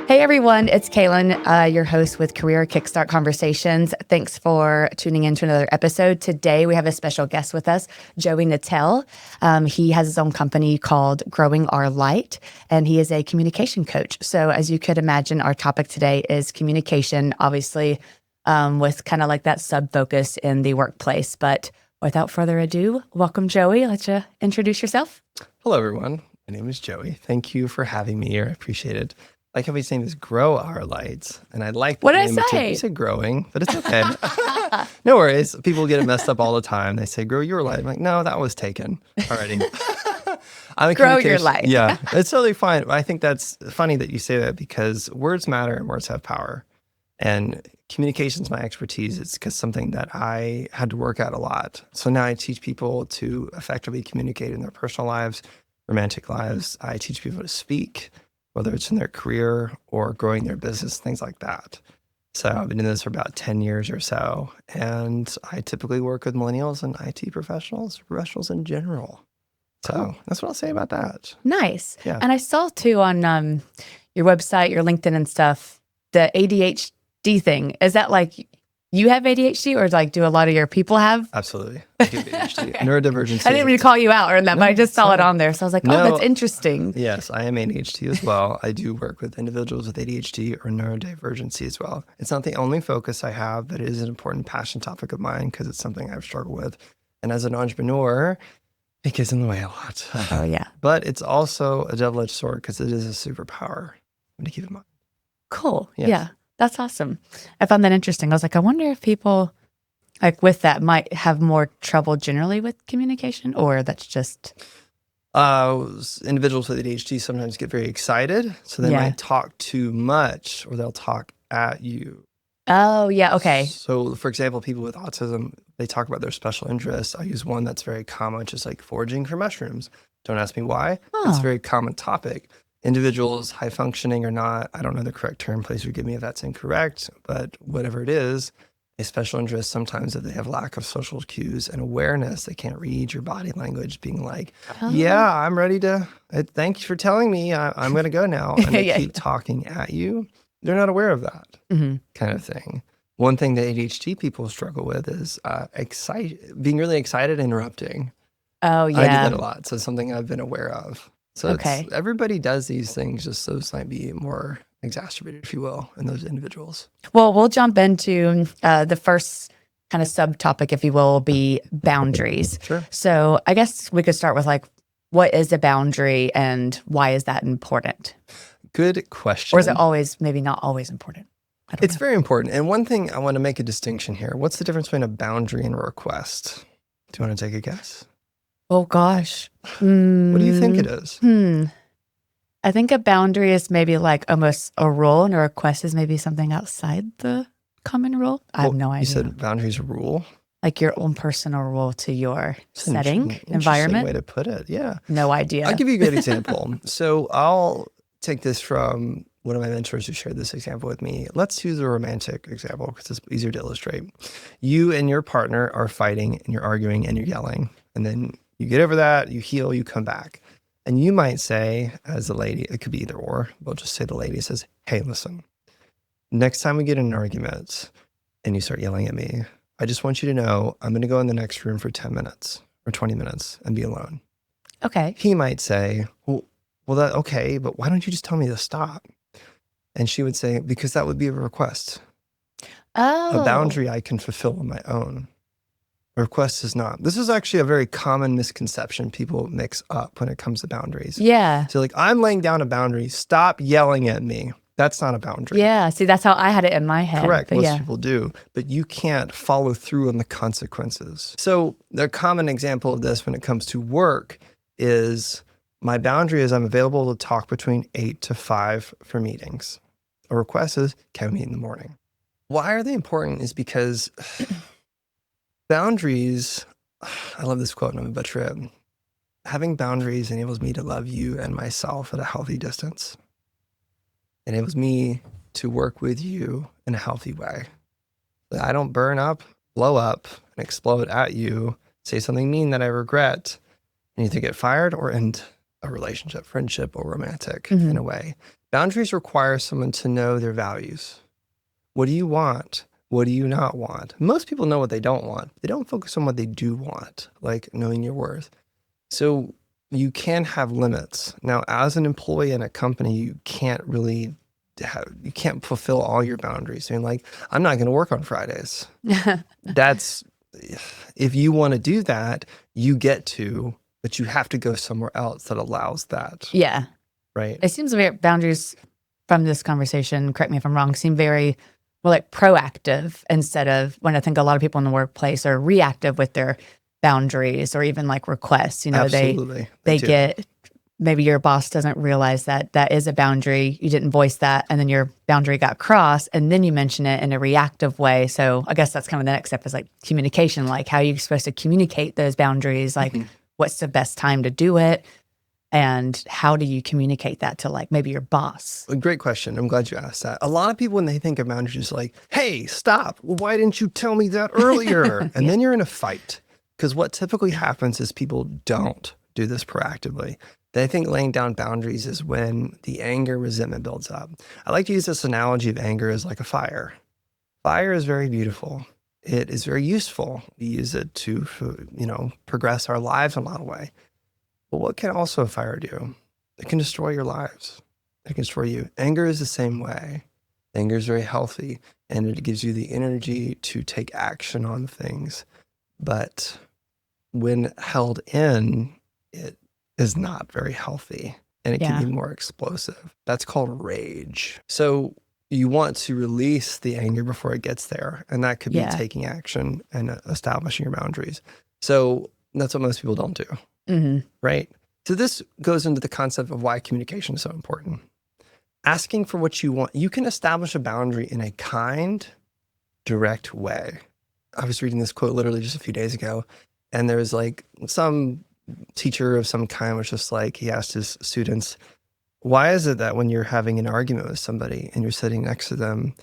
Hey everyone, it's Kailyn, your host with Career Kickstart Conversations. Thanks for tuning in to another episode. Today we have a special guest with us, Joey Natale. He has his own company called Growing Our Light, and he is a communication coach. So as you could imagine, our topic today is communication, obviously with kind of like that sub-focus in the workplace. But without further ado, welcome Joey. Let you introduce yourself. Hello everyone, my name is Joey. Thank you for having me here. I appreciate it. Like how he's saying this, grow our lights. And I like the What did name I say? too. You said growing, but it's okay. No worries. People get it messed up all the time. They say, grow your light. I'm like, no, that was taken already. Grow your light. Yeah, it's totally fine. I think that's funny that you say that because words matter and words have power. And communication is my expertise. It's because something that I had to work at a lot. So now I teach people to effectively communicate in their personal lives, romantic lives. I teach people to speak, whether it's in their career or growing their business, things like that. So I've been doing this for about 10 years or so. And I typically work with millennials and IT professionals in general. So Cool. That's what I'll say about that. Nice. Yeah. And I saw too on your website, your LinkedIn and stuff, the ADHD thing. Is that like you have ADHD or like do a lot of your people have? Absolutely. I do ADHD. Okay. Neurodivergency. I didn't mean to call you out or that, No, but I just saw it sorry. on there. So I was like, oh, No. that's interesting. Yes, I am ADHD as well. I do work with individuals with ADHD or neurodivergency as well. It's not the only focus I have, but it is an important passion topic of mine because it's something I've struggled with. And as an entrepreneur, it gets in the way a lot. Oh, yeah. But it's also a double-edged sword because it is a superpower to keep in mind. Cool. Yes. Yeah. That's awesome. I found that interesting. I was like, I wonder if people like with that might have more trouble generally with communication or that's just. Individuals with ADHD sometimes get very excited. So they Yeah. might talk too much or they'll talk at you. Oh, yeah. Okay. So, for example, people with autism, they talk about their special interests. I use one that's very common, just like foraging for mushrooms. Don't ask me why. Oh. It's a very common topic. Individuals, high functioning or not, I don't know the correct term. Please forgive me if that's incorrect. But whatever it is, a special interest, sometimes if they have lack of social cues and awareness, they can't read your body language, being like, yeah, I'm ready to, thank you for telling me, I'm going to go now. And they keep talking at you. They're not aware of that kind of thing. One thing that ADHD people struggle with is being really excited, interrupting. Oh, yeah. I do that a lot. So it's something I've been aware of. So everybody does these things, just those might be more exacerbated, if you will, in those individuals. Well, we'll jump into the first kind of subtopic, if you will be boundaries. Sure. So I guess we could start with like, what is a boundary and why is that important? Good question. Or is it always, maybe not always important? It's very important. And one thing I want to make a distinction here. What's the difference between a boundary and a request? Do you want to take a guess? Oh, gosh. What do you think it is? I think a boundary is maybe like almost a rule and a request is maybe something outside the common rule. I have no idea. You said boundaries a rule? Like your own personal rule to your setting, Interesting environment. Way to put it. Yeah. No idea. I'll give you a good example. So I'll take this from one of my mentors who shared this example with me. Let's use a romantic example because it's easier to illustrate. You and your partner are fighting and you're arguing and you're yelling. And then you get over that, you heal, you come back. And you might say, as a lady, it could be either or, we'll just say the lady says, hey, listen, next time we get in an argument and you start yelling at me, I just want you to know I'm going to go in the next room for 10 minutes or 20 minutes and be alone. Okay. He might say, okay, but why don't you just tell me to stop? And she would say, because that would be a request. Oh. A boundary I can fulfill on my own. A request is not. This is actually a very common misconception people mix up when it comes to boundaries. Yeah. So like, I'm laying down a boundary. Stop yelling at me. That's not a boundary. Yeah. See, that's how I had it in my head. Correct. But Most people do. But you can't follow through on the consequences. So the common example of this when it comes to work is my boundary is I'm available to talk between 8 to 5 for meetings. A request is, can we meet in the morning? Why are they important is because boundaries, I love this quote and I'm going to butcher it. Having boundaries enables me to love you and myself at a healthy distance. It enables me to work with you in a healthy way. That I don't burn up, blow up, and explode at you, say something mean that I regret, and either get fired or end a relationship, friendship, or romantic in a way. Boundaries require someone to know their values. What do you want? What do you not want? Most people know what they don't want. They don't focus on what they do want, like knowing your worth. So you can have limits. Now, as an employee in a company, you can't really you can't fulfill all your boundaries. Saying like, I'm not going to work on Fridays. That's, if you want to do that, you get to, but you have to go somewhere else that allows that. Yeah. Right. It seems very boundaries from this conversation, correct me if I'm wrong, seem very more like proactive instead of when I think a lot of people in the workplace are reactive with their boundaries or even like requests. You know, Absolutely. they get, maybe your boss doesn't realize that that is a boundary. You didn't voice that, and then your boundary got crossed, and then you mention it in a reactive way. So I guess that's kind of the next step is like communication, like how are you supposed to communicate those boundaries? Like what's the best time to do it? And how do you communicate that to like maybe your boss? A great question. I'm glad you asked that. A lot of people, when they think of boundaries, like, hey, stop. Well, why didn't you tell me that earlier? And then you're in a fight. Because what typically happens is people don't do this proactively. They think laying down boundaries is when the anger, resentment builds up. I like to use this analogy of anger as like a fire. Fire is very beautiful. It is very useful. We use it to, progress our lives in a lot of ways. But what can also a fire do? It can destroy your lives. It can destroy you. Anger is the same way. Anger is very healthy, and it gives you the energy to take action on things. But when held in, it is not very healthy, and it can be more explosive. That's called rage. So you want to release the anger before it gets there, and that could be taking action and establishing your boundaries. So that's what most people don't do, right? So this goes into the concept of why communication is so important. Asking for what you want. You can establish a boundary in a kind, direct way. I was reading this quote literally just a few days ago, and there was like some teacher of some kind was just like, he asked his students, why is it that when you're having an argument with somebody and you're sitting next to them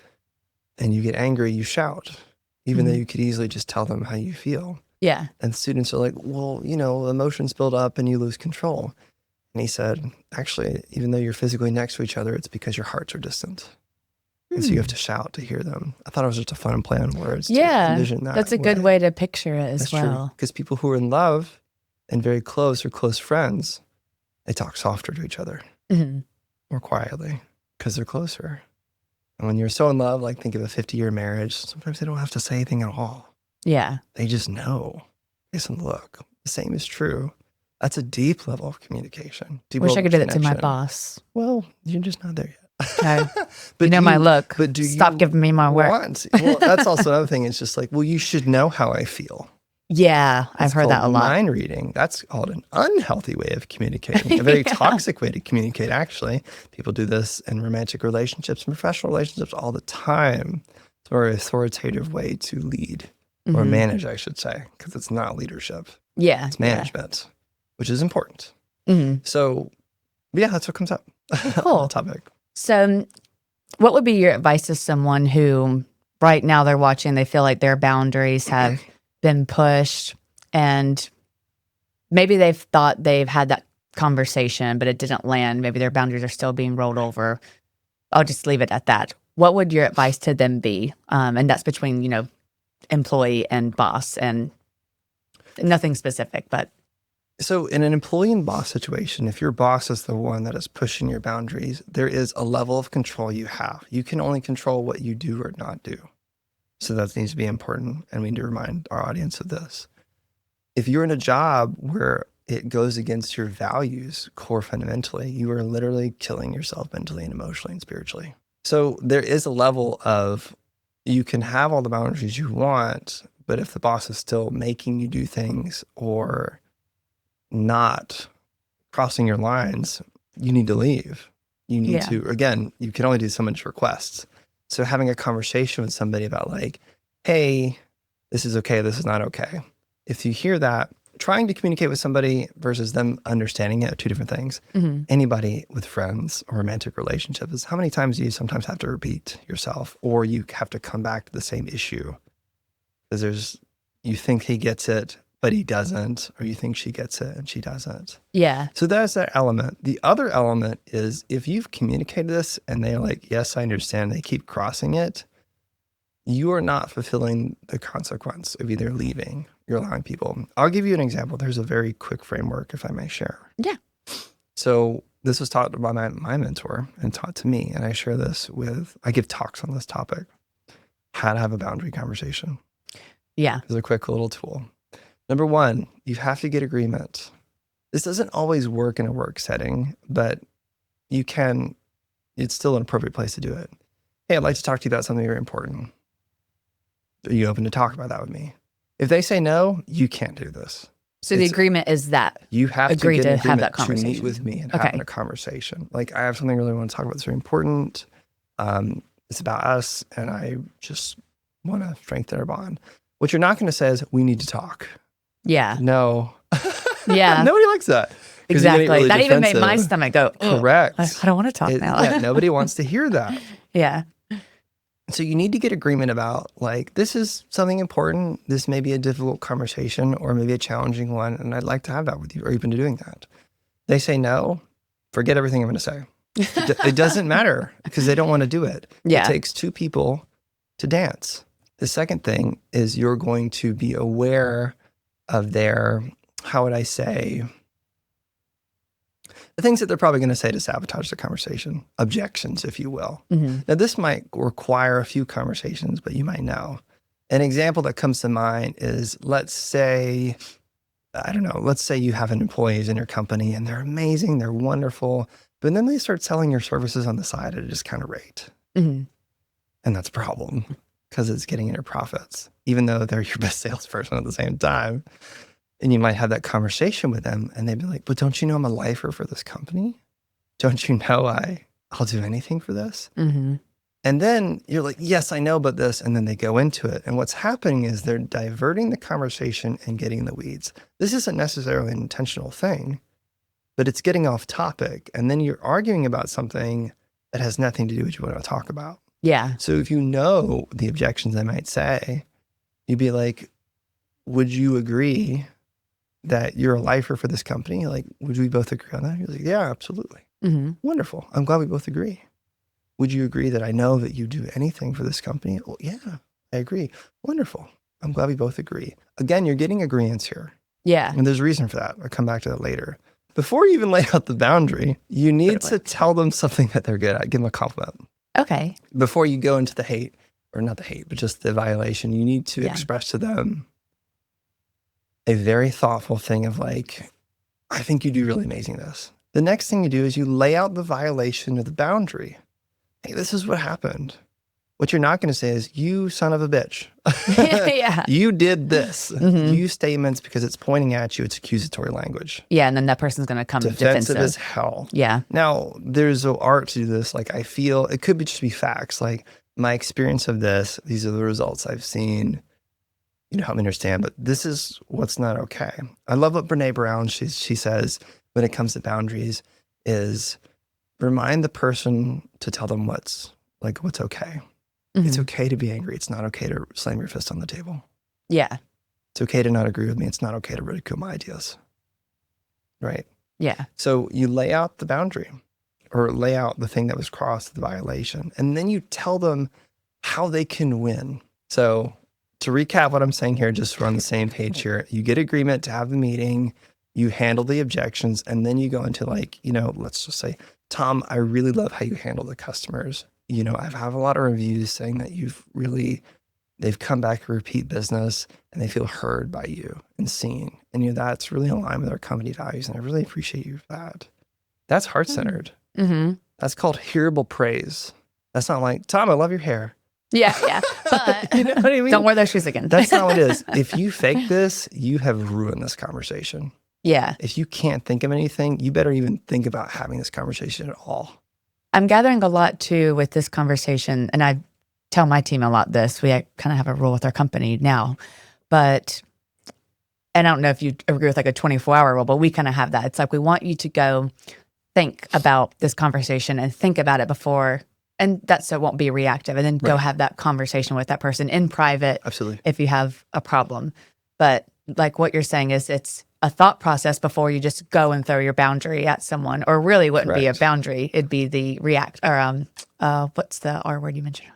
and you get angry, you shout, even though you could easily just tell them how you feel? Yeah. And students are like, well, emotions build up and you lose control. And he said, actually, even though you're physically next to each other, it's because your hearts are distant. And so you have to shout to hear them. I thought it was just a fun play on words. Yeah, to envision that that's a good way to picture it as well. Because people who are in love and very close or close friends, they talk softer to each other, more quietly, because they're closer. And when you're so in love, like think of a 50-year marriage, sometimes they don't have to say anything at all. Yeah. They just know based on the look. The same is true. That's a deep level of communication. Wish I could do that to my boss. Well, you're just not there yet. Okay. But my look. But do Stop you giving me my work. Well, that's also another thing. It's just like, well, you should know how I feel. Yeah, I've heard that a lot. Mind reading. That's called an unhealthy way of communicating, a very toxic way to communicate, actually. People do this in romantic relationships and professional relationships all the time. It's a very authoritative way to lead or manage, I should say, because it's not leadership. Yeah. It's management, which is important. So, yeah, that's what comes up. Cool. Topic. So, what would be your advice to someone who right now they're watching, they feel like their boundaries have been pushed, and maybe they've thought they've had that conversation, but it didn't land. Maybe their boundaries are still being rolled over. I'll just leave it at that. What would your advice to them be? And that's between, employee and boss, and nothing specific, but. So in an employee and boss situation, if your boss is the one that is pushing your boundaries, there is a level of control you have. You can only control what you do or not do. So that needs to be important, and we need to remind our audience of this. If you're in a job where it goes against your values, core fundamentally, you are literally killing yourself mentally and emotionally and spiritually. So there is a level of, you can have all the boundaries you want, but if the boss is still making you do things or not crossing your lines, you need to leave. You need to, again, you can only do so much requests. So having a conversation with somebody about like, hey, this is okay, this is not okay. If you hear that, trying to communicate with somebody versus them understanding it are two different things. Anybody with friends or romantic relationships is how many times do you sometimes have to repeat yourself, or you have to come back to the same issue? Because you think he gets it, but he doesn't, or you think she gets it and she doesn't. Yeah. So that's that element. The other element is if you've communicated this and they're like, yes, I understand, they keep crossing it, you are not fulfilling the consequence of either leaving. You're allowing people. I'll give you an example. There's a very quick framework, if I may share. Yeah. So this was taught by my mentor and taught to me. And I share this I give talks on this topic, how to have a boundary conversation. Yeah. It's a quick little tool. Number one, you have to get agreement. This doesn't always work in a work setting, but it's still an appropriate place to do it. Hey, I'd like to talk to you about something very important. Are you open to talk about that with me? If they say no, you can't do this. So the agreement is that you have agree to get to an have that agreement to conversation. meet with me and have a conversation. Like, I have something I really want to talk about that's very important. It's about us, and I just want to strengthen our bond. What you're not going to say is, we need to talk. Yeah. No. Yeah. Nobody likes that. Exactly. Really that even made defensive. my stomach go, Correct. I don't want to talk now. Yeah, nobody wants to hear that. Yeah. So you need to get agreement about, like, this is something important. This may be a difficult conversation or maybe a challenging one, and I'd like to have that with you. Are you open to doing that? They say no, forget everything I'm going to say. It doesn't matter because they don't want to do it. Yeah. It takes two people to dance. The second thing is you're going to be aware of their, how would I say, the things that they're probably going to say to sabotage the conversation, objections, if you will. Mm-hmm. Now, this might require a few conversations, but you might know. An example that comes to mind is, let's say you have an employees in your company and they're amazing, they're wonderful, but then they start selling your services on the side at a discounted rate. Mm-hmm. And that's a problem because it's getting in your profits, even though they're your best salesperson at the same time. And you might have that conversation with them and they'd be like, but don't you know I'm a lifer for this company? Don't you know I'll do anything for this? Mm-hmm. And then you're like, yes, I know about this. And then they go into it. And what's happening is they're diverting the conversation and getting in the weeds. This isn't necessarily an intentional thing, but it's getting off topic. And then you're arguing about something that has nothing to do with what you want to talk about. Yeah. So if you know the objections I might say, you'd be like, would you agree that you're a lifer for this company? Like, would we both agree on that? You're like, yeah, absolutely. Mm-hmm. Wonderful. I'm glad we both agree. Would you agree that I know that you do anything for this company? Well, yeah, I agree. Wonderful. I'm glad we both agree. Again, you're getting agreements here. Yeah. And there's a reason for that. I'll come back to that later. Before you even lay out the boundary, you need to tell them something that they're good at. Give them a compliment. Okay. Before you go into the hate, or not the hate, but just the violation, you need to express to them a very thoughtful thing of, like, I think you do really amazing this. The next thing you do is you lay out the violation of the boundary. Hey, this is what happened. What you're not going to say is, you son of a bitch. Yeah. You did this. Mm-hmm. You statements, because it's pointing at you, it's accusatory language. Yeah, and then that person's going to come defensive. As hell. Yeah. Now, there's an art to do this. Like, I feel it could just be facts. Like, my experience of this, these are the results I've seen. You know, help me understand, but this is what's not okay. I love what Brene Brown, she says when it comes to boundaries is remind the person to tell them what's okay. Mm-hmm. It's okay to be angry. It's not okay to slam your fist on the table. Yeah. It's okay to not agree with me. It's not okay to ridicule my ideas. Right? Yeah. So you lay out the boundary or lay out the thing that was crossed, the violation, and then you tell them how they can win. So to recap what I'm saying here, just so we're on the same page here, you get agreement to have the meeting, you handle the objections, and then you go into, like, you know, let's just say, Tom, I really love how you handle the customers. You know, I have a lot of reviews saying that they've come back to repeat business and they feel heard by you and seen. And, you know, that's really in line with our company values. And I really appreciate you for that. That's heart-centered. Mm-hmm. That's called hearable praise. That's not like, Tom, I love your hair. Yeah, yeah. But you know what I mean? Don't wear those shoes again. That's not what it is. If you fake this, you have ruined this conversation. Yeah. If you can't think of anything, you better even think about having this conversation at all. I'm gathering a lot too with this conversation, and I tell my team a lot this. We kind of have a rule with our company now, and I don't know if you agree with like a 24-hour rule, but we kind of have that. It's like we want you to go think about this conversation and think about it before, and that so it won't be reactive, and then go have that conversation with that person in private. Absolutely. If you have a problem. But like what you're saying is it's a thought process before you just go and throw your boundary at someone, or really wouldn't be a Correct. boundary. It'd be the react or what's the R word you mentioned?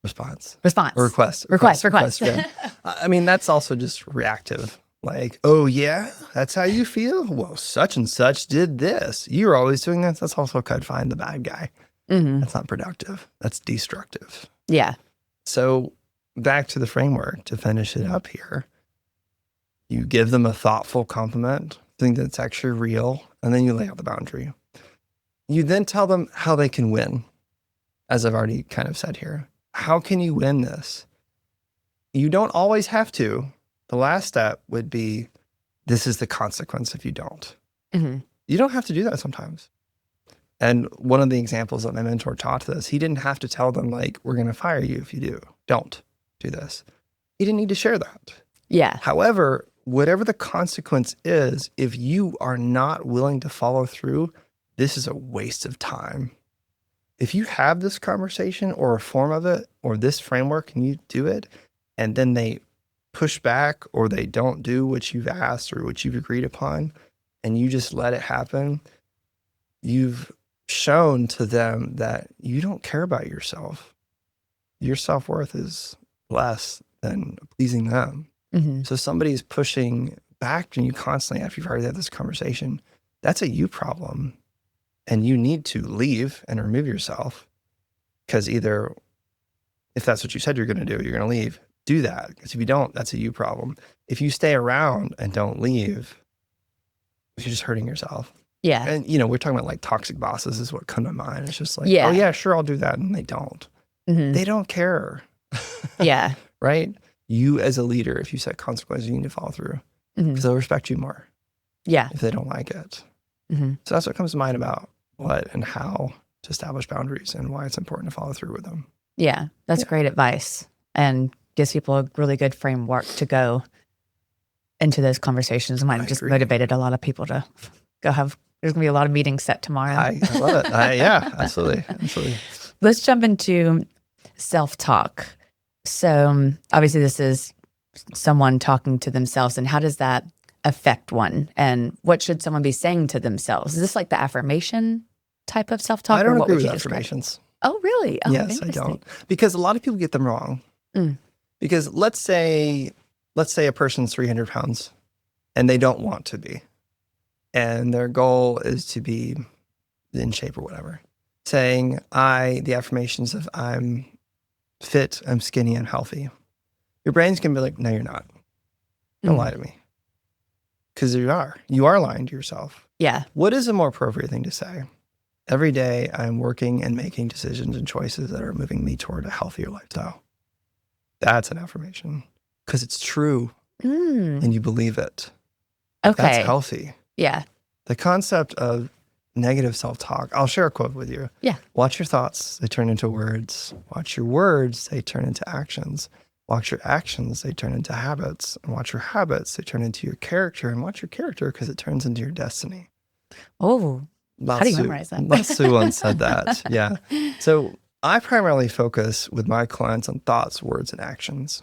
Response. Response. Or request. Yeah. I mean, that's also just reactive. Like, oh yeah, that's how you feel? Well, such and such did this. You're always doing this. That's also kind of find the bad guy. Mm-hmm. That's not productive. That's destructive. Yeah. So back to the framework to finish it up here. You give them a thoughtful compliment, think that's actually real, and then you lay out the boundary. You then tell them how they can win, as I've already kind of said here. How can you win this? You don't always have to. The last step would be, this is the consequence if you don't. Mm-hmm. You don't have to do that sometimes. And one of the examples that my mentor taught this, he didn't have to tell them, like, we're going to fire you if you do. Don't do this. He didn't need to share that. Yeah. However, whatever the consequence is, if you are not willing to follow through, this is a waste of time. If you have this conversation or a form of it or this framework and you do it, and then they push back or they don't do what you've asked or what you've agreed upon, and you just let it happen, you've shown to them that you don't care about yourself. Your self-worth is less than pleasing them. Mm-hmm. So somebody's pushing back on you constantly after you've already had this conversation. That's a you problem. And you need to leave and remove yourself, because either if that's what you said you're going to do, you're going to leave, do that. Because if you don't, that's a you problem. If you stay around and don't leave, you're just hurting yourself. Yeah. And, we're talking about like toxic bosses is what come to mind. It's just like, Yeah. oh yeah, sure, I'll do that. And they don't. Mm-hmm. They don't care. Yeah. Right? You as a leader, if you set consequences, you need to follow through, because they'll respect you more. Yeah. If they don't like it. Mm-hmm. So that's what comes to mind about what and how to establish boundaries and why it's important to follow through with them. Yeah. That's great advice, and gives people a really good framework to go into those conversations. Might have just motivated a lot of people to go have, there's going to be a lot of meetings set tomorrow. I love it. Yeah, absolutely. Absolutely. Let's jump into self-talk. So obviously this is someone talking to themselves, and how does that affect one? And what should someone be saying to themselves? Is this like the affirmation type of self-talk? I don't or what agree would with you describe? affirmations. Oh, really? Oh, Yes, I don't. Because a lot of people get them wrong. Because let's say a person's 300 pounds and they don't want to be. And their goal is to be in shape or whatever. Saying, the affirmations of I'm fit, I'm skinny, I'm healthy. Your brain's going to be like, no, you're not. Don't lie to me. Because you are. You are lying to yourself. Yeah. What is a more appropriate thing to say? Every day I'm working and making decisions and choices that are moving me toward a healthier lifestyle. That's an affirmation. Because it's true and you believe it. Okay. That's healthy. Yeah. The concept of negative self-talk, I'll share a quote with you. Yeah. Watch your thoughts, they turn into words. Watch your words, they turn into actions. Watch your actions, they turn into habits. And watch your habits, they turn into your character. And watch your character, because it turns into your destiny. Oh, how do you memorize that? Lao Tzu once said that. Yeah. So I primarily focus with my clients on thoughts, words, and actions.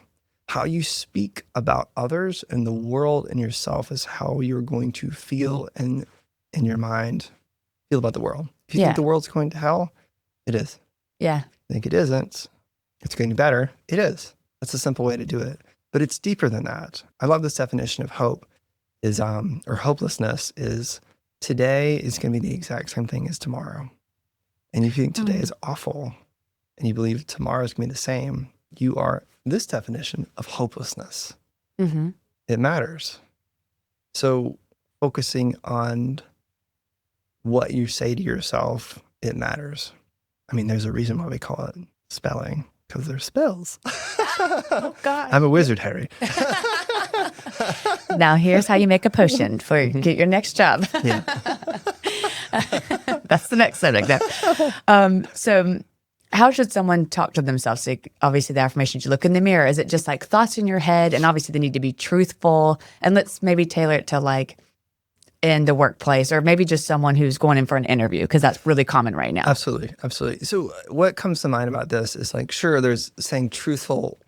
How you speak about others and the world and yourself is how you're going to feel in your mind, feel about the world. If you think the world's going to hell, it is. Yeah. Think it isn't, it's going to be better. It is. That's a simple way to do it. But it's deeper than that. I love this definition of hope is, or hopelessness is, today is going to be the exact same thing as tomorrow. And if you think today is awful and you believe tomorrow is going to be the same, you are this definition of hopelessness. Mm-hmm. It matters. So focusing on what you say to yourself, it matters. I mean, there's a reason why we call it spelling, because there's spells. Oh, God. I'm a wizard, Harry. Now here's how you make a potion for you can get your next job. Yeah. That's the next subject. So how should someone talk to themselves? Like, obviously the affirmations, you look in the mirror. Is it just like thoughts in your head? And obviously they need to be truthful. And let's maybe tailor it to like in the workplace, or maybe just someone who's going in for an interview, because that's really common right now. Absolutely. Absolutely. So what comes to mind about this is like, sure, there's saying truthful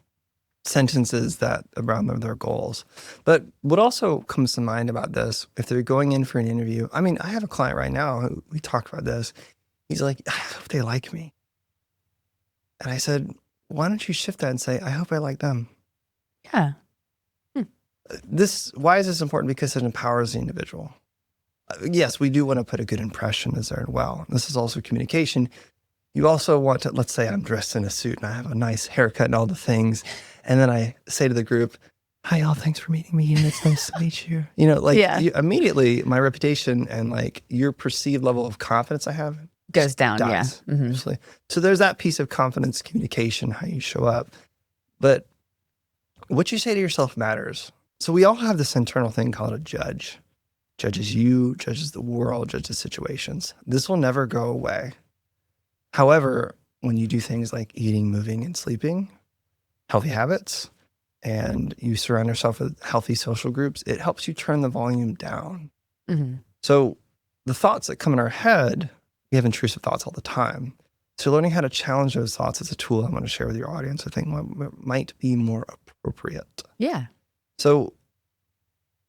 sentences that around their goals. But what also comes to mind about this, if they're going in for an interview, I mean, I have a client right now who we talked about this. He's like, I hope they like me. And I said, why don't you shift that and say, I hope I like them? Yeah. Why is this important? Because it empowers the individual. Yes, we do want to put a good impression as they're well. This is also communication. You also want to, let's say I'm dressed in a suit and I have a nice haircut and all the things. And then I say to the group, hi, y'all, thanks for meeting me. And it's nice to meet you. Immediately my reputation and like your perceived level of confidence I have goes down. dies, Yeah. Mm-hmm. Obviously. So there's that piece of confidence, communication, how you show up. But what you say to yourself matters. So we all have this internal thing called a judge. Judges you, judges the world, judges situations. This will never go away. However, when you do things like eating, moving, and sleeping, healthy habits, and you surround yourself with healthy social groups, it helps you turn the volume down. Mm-hmm. So the thoughts that come in our head, we have intrusive thoughts all the time. So learning how to challenge those thoughts is a tool I'm going to share with your audience. I think might be more appropriate. Yeah. So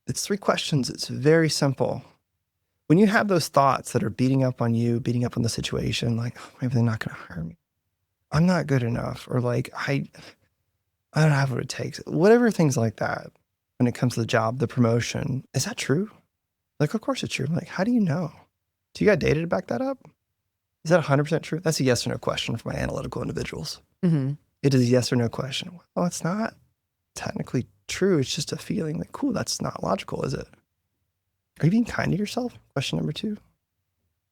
it's 3 questions. It's very simple. When you have those thoughts that are beating up on you, beating up on the situation, like, oh, maybe they're not going to hire me. I'm not good enough. Or like, I don't have what it takes. Whatever things like that. When it comes to the job, the promotion, is that true? Like, of course it's true. Like, how do you know? Do you got data to back that up? Is that 100% true? That's a yes or no question for my analytical individuals. Mm-hmm. It is a yes or no question. Well, it's not technically true. It's just a feeling like, cool, that's not logical, is it? Are you being kind to yourself? Question number 2.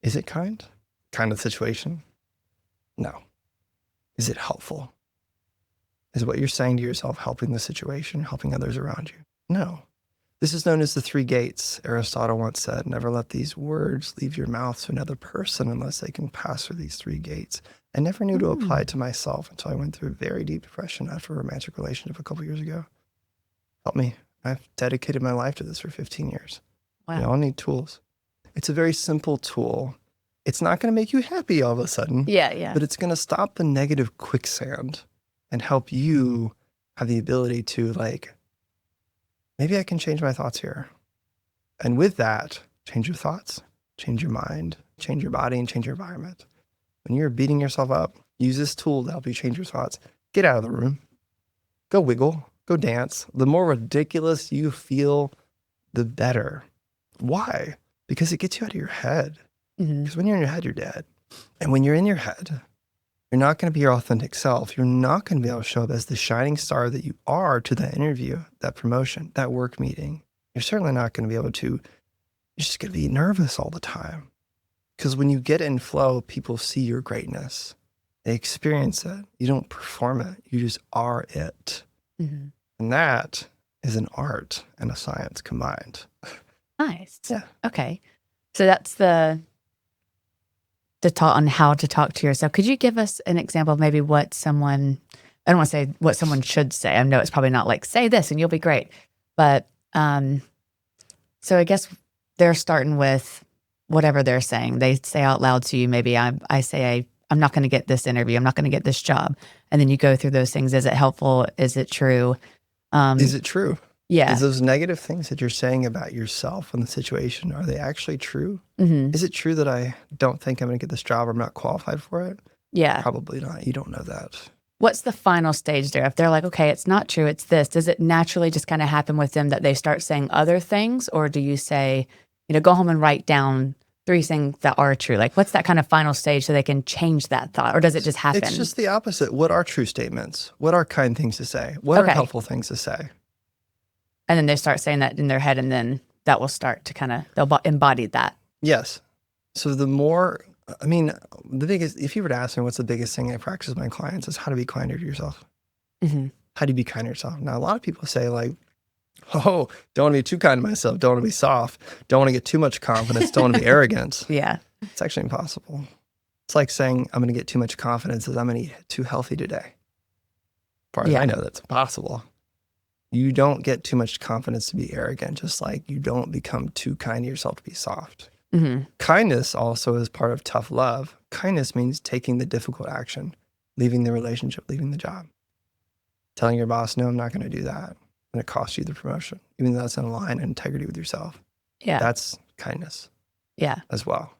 Is it kind? Kind of situation? No. Is it helpful? Is what you're saying to yourself helping the situation, helping others around you? No. This is known as the 3 gates. Aristotle once said, never let these words leave your mouth to another person unless they can pass through these 3 gates. I never knew to apply it to myself until I went through a very deep depression after a romantic relationship a couple years ago. Help me. I've dedicated my life to this for 15 years. Wow. We all need tools. It's a very simple tool. It's not going to make you happy all of a sudden. Yeah. But it's going to stop the negative quicksand and help you have the ability to like, maybe I can change my thoughts here. And with that, change your thoughts, change your mind, change your body, and change your environment. When you're beating yourself up, use this tool to help you change your thoughts. Get out of the room. Go wiggle. Go dance. The more ridiculous you feel, the better. Why? Because it gets you out of your head. Mm-hmm. Because when you're in your head, you're dead. And when you're in your head, you're not going to be your authentic self. You're not going to be able to show up as the shining star that you are to that interview, that promotion, that work meeting. You're certainly not going to be able to, you're just going to be nervous all the time. Because when you get in flow, people see your greatness. They experience it. You don't perform it. You just are it. Mm-hmm. And that is an art and a science combined. Nice. Yeah. Okay. So that's the talk on how to talk to yourself. Could you give us an example of maybe what someone, I don't want to say what someone should say. I know it's probably not like, say this and you'll be great. But so I guess they're starting with whatever they're saying. They say out loud to you, maybe I say, I'm not going to get this interview. I'm not going to get this job. And then you go through those things. Is it helpful? Is it true? Is it true? Yeah. Is those negative things that you're saying about yourself and the situation, are they actually true? Mm-hmm. Is it true that I don't think I'm going to get this job or I'm not qualified for it? Yeah. Probably not. You don't know that. What's the final stage there? If they're like, okay, it's not true, it's this, does it naturally just kind of happen with them that they start saying other things? Or do you say, go home and write down 3 things that are true? Like, what's that kind of final stage so they can change that thought? Or does it just happen? It's just the opposite. What are true statements? What are kind things to say? What are helpful things to say? And then they start saying that in their head, and then that will start to they'll embody that. Yes. So the more, the biggest, if you were to ask me what's the biggest thing I practice with my clients is how to be kinder to yourself. Mm-hmm. How do you be kind to yourself? Now, a lot of people say like, oh, don't want to be too kind to myself. Don't want to be soft. Don't want to get too much confidence. Don't want to be arrogant. Yeah. It's actually impossible. It's like saying I'm going to get too much confidence as I'm going to eat too healthy today. As far as I know, that's impossible. You don't get too much confidence to be arrogant, just like you don't become too kind to yourself to be soft. Mm-hmm. Kindness also is part of tough love. Kindness means taking the difficult action, leaving the relationship, leaving the job. Telling your boss, no, I'm not going to do that. And it costs you the promotion, even though that's in line and integrity with yourself. Yeah. That's kindness. Yeah. As well.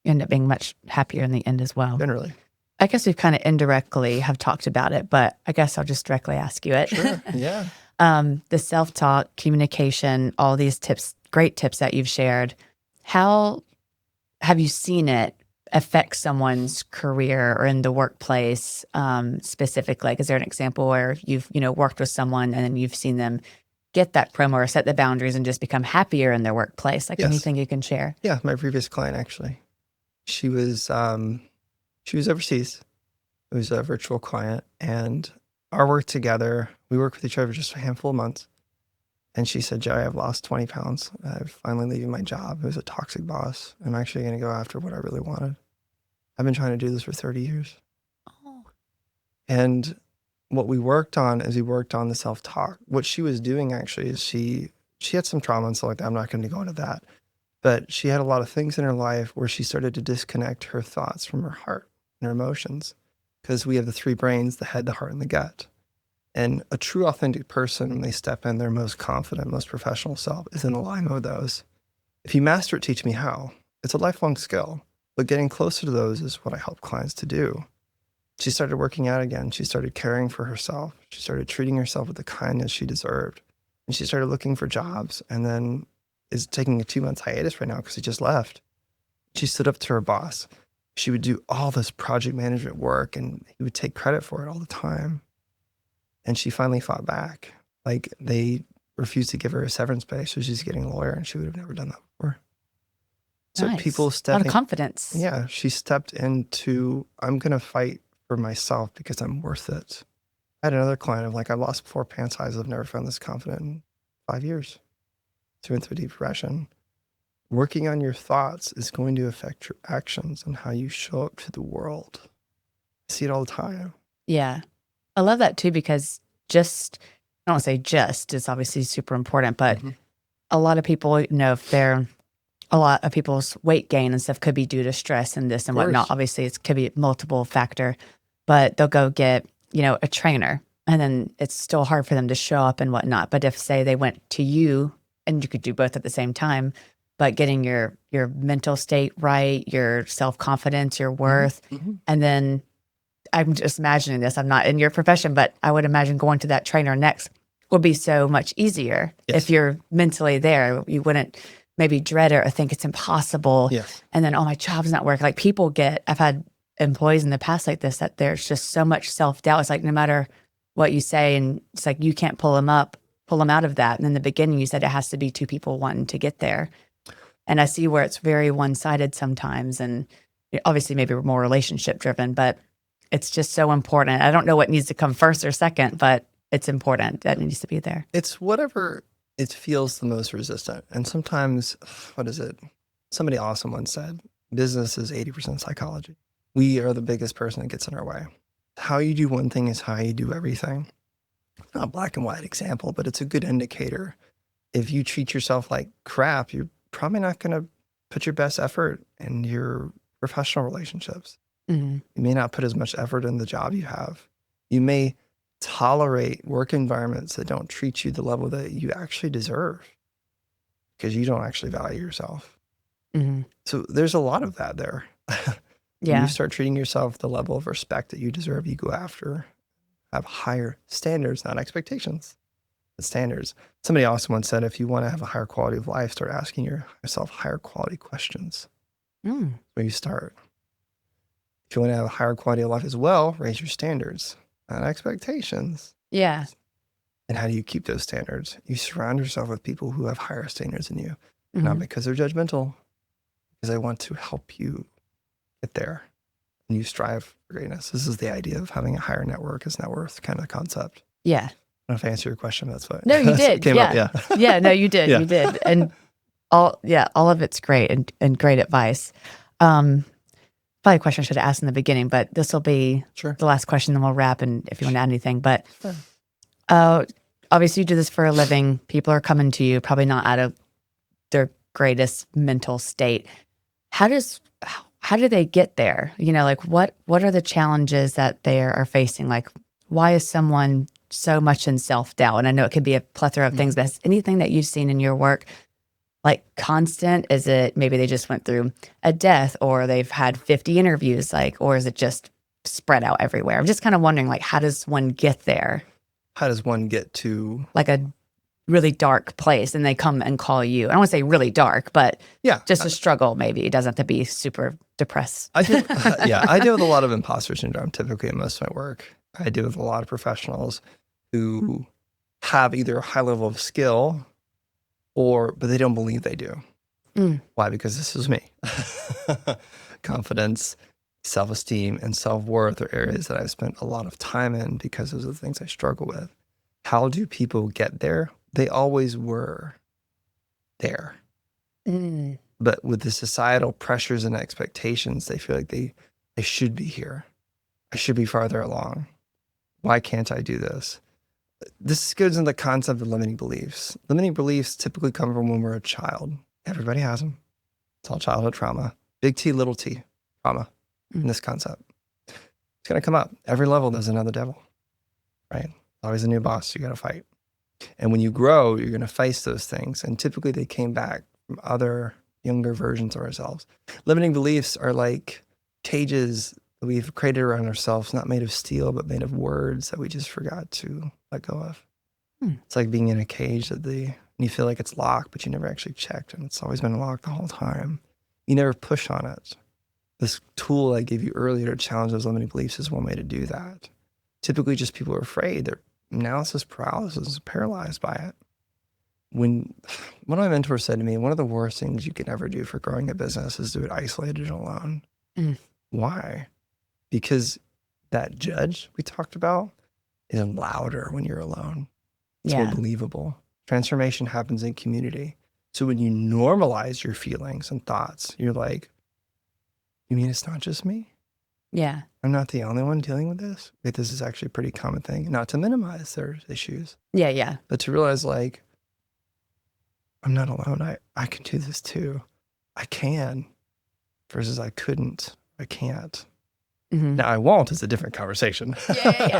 You end up being much happier in the end as well. Generally. I guess we've kind of indirectly have talked about it, but I guess I'll just directly ask you it. Sure. Yeah. The self-talk, communication, all these tips, great tips that you've shared. How have you seen it affect someone's career or in the workplace specifically? Like, is there an example where you've, worked with someone and then you've seen them get that promo or set the boundaries and just become happier in their workplace? Like, Yes. anything you can share? Yeah. My previous client, actually, she was overseas. It was a virtual client, and our work together, we worked with each other for just a handful of months. And she said, Joey, I've lost 20 pounds. I'm finally leaving my job. It was a toxic boss. I'm actually going to go after what I really wanted. I've been trying to do this for 30 years. Oh. And what we worked on is we worked on the self-talk. What she was doing actually is she had some trauma and stuff like that. I'm not going to go into that. But she had a lot of things in her life where she started to disconnect her thoughts from her heart and her emotions. Because we have the three brains, the head, the heart, and the gut. And a true authentic person, when they step in their most confident, most professional self, is in alignment with those. If you master it, teach me how. It's a lifelong skill, but getting closer to those is what I help clients to do. She started working out again. She started caring for herself. She started treating herself with the kindness she deserved. And she started looking for jobs, and then is taking a 2-month hiatus right now because he just left. She stood up to her boss. She would do all this project management work, and he would take credit for it all the time. And she finally fought back. Like, they refused to give her a severance pay, so she's getting a lawyer, and she would have never done that before. So Nice. people A lot stepping, of confidence. yeah, she stepped into, I'm going to fight for myself because I'm worth it. I had another client of like, I lost 4 pant sizes. I've never found this confident in 5 years. She went through a deep depression. Working on your thoughts is going to affect your actions and how you show up to the world. I see it all the time. Yeah. I love that too, because I don't want to say just, it's obviously super important, but a lot of people, if a lot of people's weight gain and stuff could be due to stress and this and whatnot. Obviously, it could be multiple factor, but they'll go get, a trainer, and then it's still hard for them to show up and whatnot. But if, say, they went to you, and you could do both at the same time, but getting your mental state right, your self-confidence, your worth, and then I'm just imagining this. I'm not in your profession, but I would imagine going to that trainer next would be so much easier. Yes. If you're mentally there. You wouldn't maybe dread it or think it's impossible. Yes. And then, my job's not working. Like, I've had employees in the past like this, that there's just so much self-doubt. It's like, no matter what you say, and it's like, you can't pull them out of that. And in the beginning, you said it has to be two people wanting to get there. And I see where it's very one-sided sometimes. And obviously maybe we're more relationship driven, but it's just so important. I don't know what needs to come first or second, but it's important. That needs to be there. It's whatever it feels the most resistant. And sometimes, what is it? Somebody awesome once said, business is 80% psychology. We are the biggest person that gets in our way. How you do one thing is how you do everything. Not a black and white example, but it's a good indicator. If you treat yourself like crap, you're probably not going to put your best effort in your professional relationships. You may not put as much effort in the job you have. You may tolerate work environments that don't treat you the level that you actually deserve because you don't actually value yourself. So there's a lot of that there. When you start treating yourself the level of respect that you deserve, you go after, have higher standards, not expectations, but standards. Somebody also once said, if you want to have a higher quality of life, start asking yourself higher quality questions. Where you start. If you want to have a higher quality of life as well, raise your standards, not expectations. Yeah. And how do you keep those standards? You surround yourself with people who have higher standards than you, not because they're judgmental, because they want to help you get there. And you strive for greatness. This is the idea of having a higher network as net worth kind of concept. Yeah. I don't know if I answered your question. That's what. No, you did. Came up, yeah. Yeah, no, you did. You did. And all of it's great and great advice. Probably a question I should have asked in the beginning, but this will be the last question, then we'll wrap, and if you want to add anything. But obviously you do this for a living. People are coming to you, probably not out of their greatest mental state. How do they get there? Like, what are the challenges that they are facing? Like, why is someone so much in self-doubt. And I know it could be a plethora of things, but is anything that you've seen in your work like constant? Is it maybe they just went through a death or they've had 50 interviews, like, or is it just spread out everywhere? I'm just kind of wondering, like, how does one get there? How does one get to like a really dark place and they come and call you? I don't want to say really dark, but just a struggle maybe. It doesn't have to be super depressed. I deal with a lot of imposter syndrome typically in most of my work. I deal with a lot of professionals who have either a high level of skill but they don't believe they do. Why? Because this is me. Confidence, self-esteem, and self-worth are areas that I've spent a lot of time in because those are the things I struggle with. How do people get there? They always were there. But with the societal pressures and expectations, they feel like they should be here. I should be farther along. Why can't I do this? This goes into the concept of limiting beliefs. Limiting beliefs typically come from when we're a child. Everybody has them. It's all childhood trauma. Big T, little t trauma in this concept. It's going to come up. Every level, there's another devil, right? Always a new boss you got to fight. And when you grow, you're going to face those things. And typically they came back from other younger versions of ourselves. Limiting beliefs are like cages that we've created around ourselves, not made of steel, but made of words that we just forgot to let go of. It's like being in a cage and you feel like it's locked, but you never actually checked, and it's always been locked the whole time. You never push on it. This tool I gave you earlier to challenge those limiting beliefs is one way to do that. Typically just people are afraid. They're analysis paralysis, paralyzed by it. When one of my mentors said to me, one of the worst things you can ever do for growing a business is do it isolated and alone. Why? Because that judge we talked about is louder when you're alone. It's more believable. Transformation happens in community. So when you normalize your feelings and thoughts, you're like, you mean it's not just me? Yeah. I'm not the only one dealing with this? Like, this is actually a pretty common thing. Not to minimize their issues. Yeah. But to realize, like, I'm not alone. I can do this too. I can. Versus I couldn't. I can't. Now, I won't is a different conversation.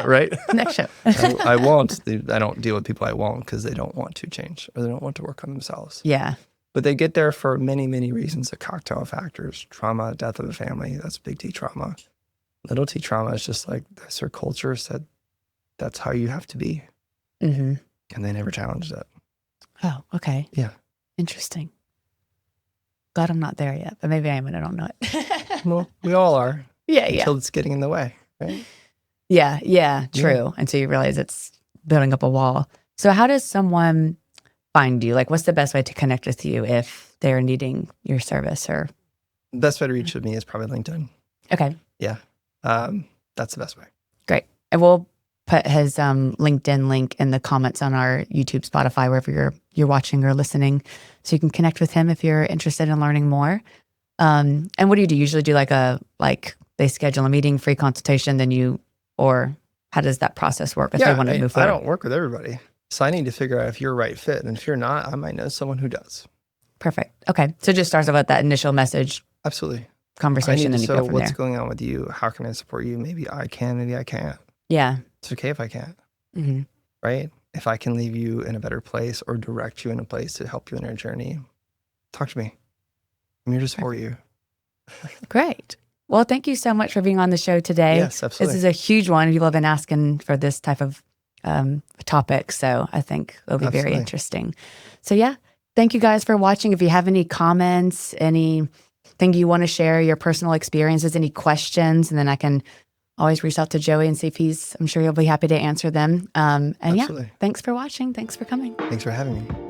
Right? Next show. I won't. I don't deal with people I won't because they don't want to change or they don't want to work on themselves. Yeah. But they get there for many, many reasons, a cocktail of factors. Trauma, death of a family, that's big T trauma. Little t trauma is just like, that's their culture said that's how you have to be. And they never challenged it. Oh, okay. Yeah. Interesting. Glad I'm not there yet, but maybe I am and I don't know it. Well, we all are. Until it's getting in the way, right? Yeah, true. Until you realize it's building up a wall. So how does someone find you? Like, what's the best way to connect with you if they're needing your service? Or the best way to reach me is probably LinkedIn. Okay. Yeah. That's the best way. Great. And we'll put his LinkedIn link in the comments on our YouTube, Spotify, wherever you're watching or listening, so you can connect with him if you're interested in learning more. And what do? You usually do like they schedule a meeting, free consultation, or how does that process work if they want to move forward? I don't work with everybody. So I need to figure out if you're a right fit. And if you're not, I might know someone who does. Perfect. Okay. So it just starts with that initial message. Absolutely. Conversation, and you go from what's there. going on with you? How can I support you? Maybe I can, maybe I can't. Yeah. It's okay if I can't. Right? If I can leave you in a better place or direct you in a place to help you in your journey, talk to me. I'm here to support you. Great. Well, thank you so much for being on the show today. Yes, absolutely. This is a huge one. People have been asking for this type of topic, so I think it'll be very interesting. So yeah, thank you guys for watching. If you have any comments, anything you want to share, your personal experiences, any questions, and then I can always reach out to Joey and see if I'm sure he'll be happy to answer them. And Absolutely. yeah, thanks for watching. Thanks for coming. Thanks for having me.